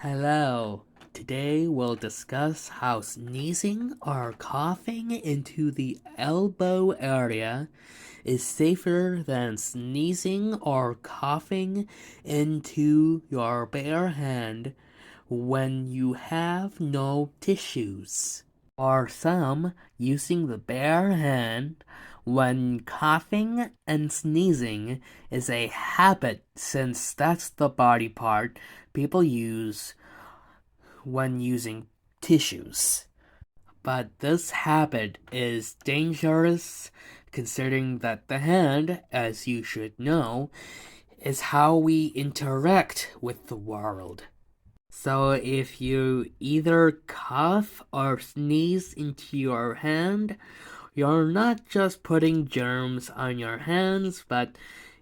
Hello. Today we'll discuss how sneezing or coughing into the elbow area is safer than sneezing or coughing into your bare hand when you have no tissues. For some, using the bare hand when coughing and sneezing is a habit since that's the body part people use when using tissues. But this habit is dangerous considering that the hand, as you should know, is how we interact with the world. So if you either cough or sneeze into your hand, you're not just putting germs on your hands, but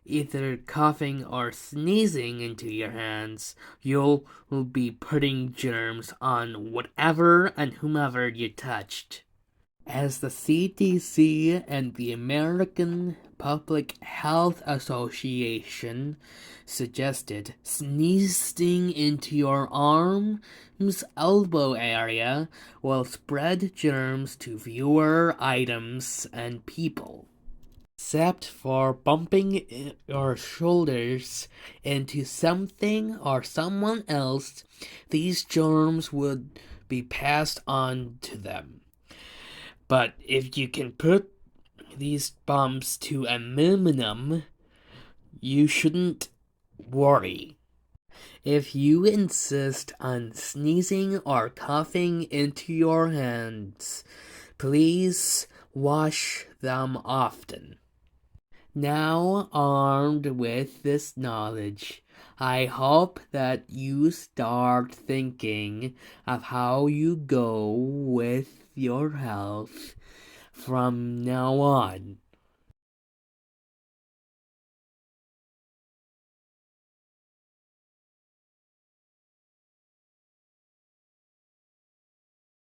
either coughing or sneezing into your hands, you'll be putting germs on whatever and whomever you touched. As the CDC and the American Public Health Association suggested, sneezing into your arm's elbow area will spread germs to fewer items and people. Except for bumping your shoulders into something or someone else, these germs would be passed on to them. But if you can put these bumps to a minimum, you shouldn't worry. If you insist on sneezing or coughing into your hands, please wash them often. Now, armed with this knowledge, I hope that you start thinking of how you go with your health from now on.